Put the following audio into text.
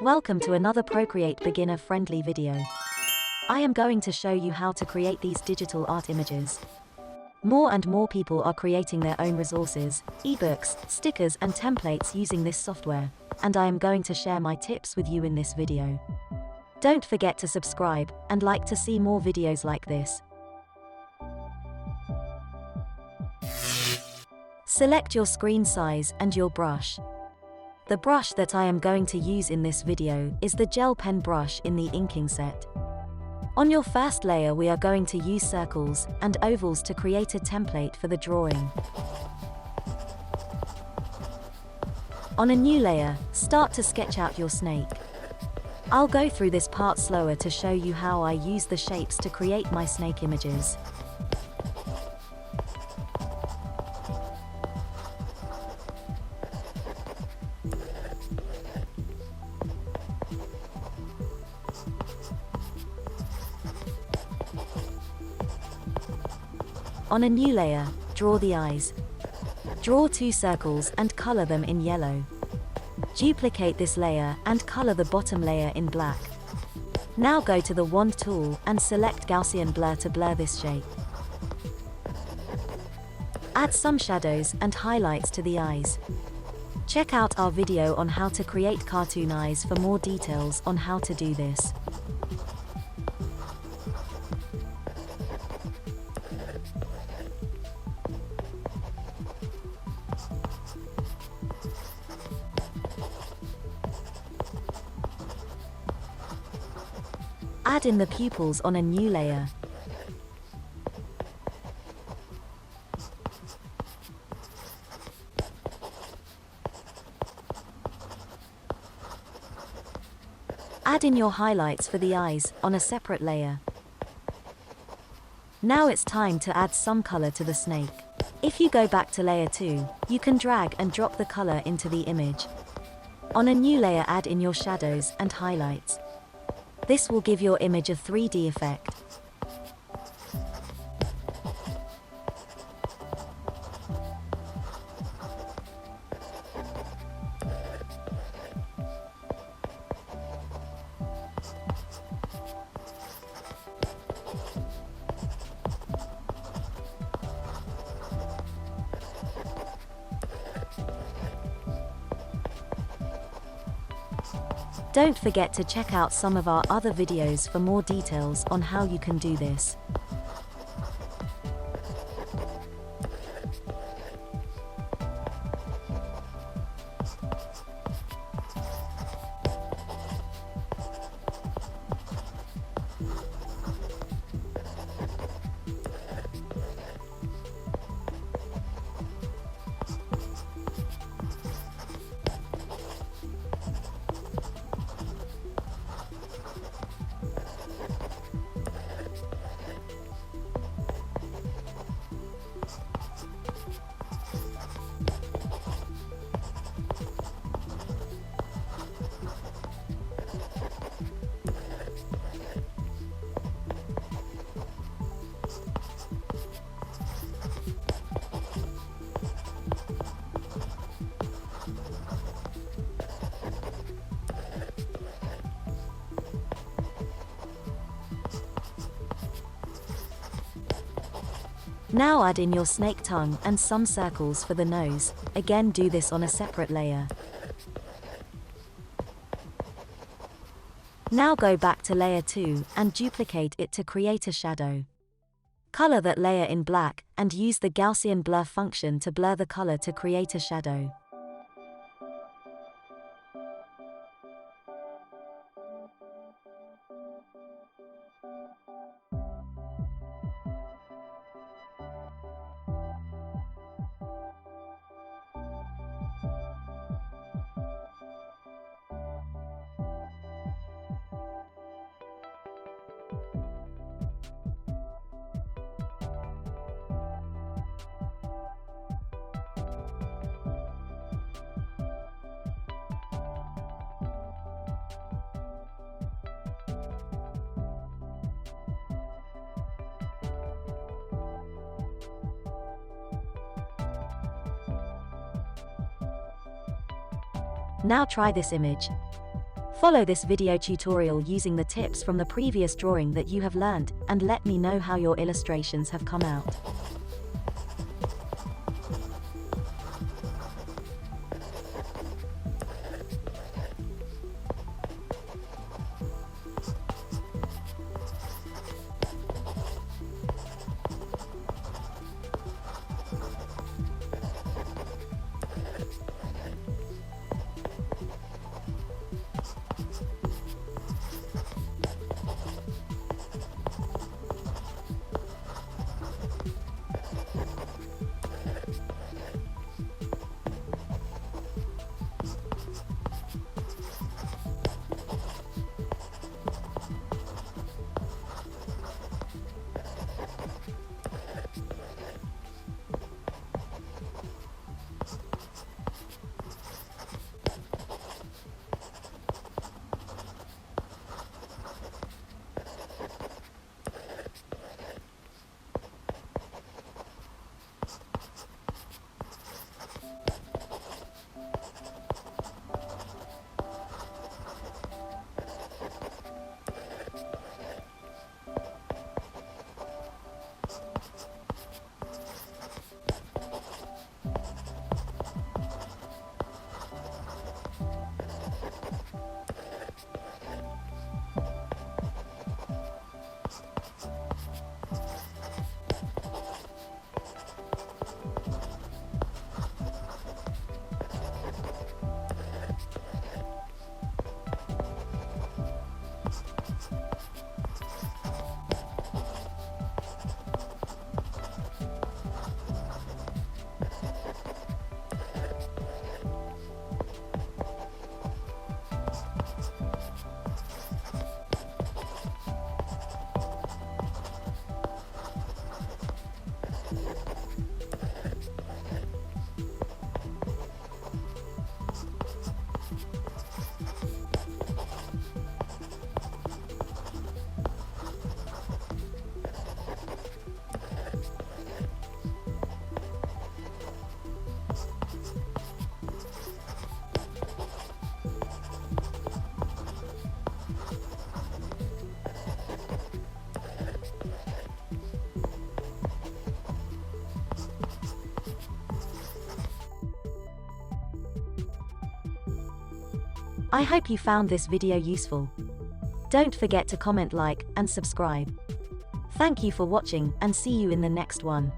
Welcome to another Procreate beginner-friendly video. I am going to show you how to create these digital art images. More and more people are creating their own resources, ebooks, stickers and templates using this software, and I am going to share my tips with you in this video. Don't forget to subscribe and like to see more videos like this. Select your screen size and your brush. The brush that I am going to use in this video is the gel pen brush in the inking set. On your first layer we are going to use circles and ovals to create a template for the drawing. On a new layer, start to sketch out your snake. I'll go through this part slower to show you how I use the shapes to create my snake images. On a new layer, draw the eyes. Draw 2 circles and color them in yellow. Duplicate this layer and color the bottom layer in black. Now go to the wand tool and select Gaussian blur to blur this shape. Add some shadows and highlights to the eyes. Check out our video on how to create cartoon eyes for more details on how to do this. Add in the pupils on a new layer. Add in your highlights for the eyes on a separate layer. Now it's time to add some color to the snake. If you go back to layer 2, you can drag and drop the color into the image. On a new layer add in your shadows and highlights. This will give your image a 3D effect. Don't forget to check out some of our other videos for more details on how you can do this. Now add in your snake tongue and some circles for the nose. Again, do this on a separate layer. Now go back to layer 2 and duplicate it to create a shadow. Color that layer in black and use the Gaussian blur function to blur the color to create a shadow. Now try this image. Follow this video tutorial using the tips from the previous drawing that you have learned, and let me know how your illustrations have come out. I hope you found this video useful. Don't forget to comment, like, and subscribe. Thank you for watching, and see you in the next one.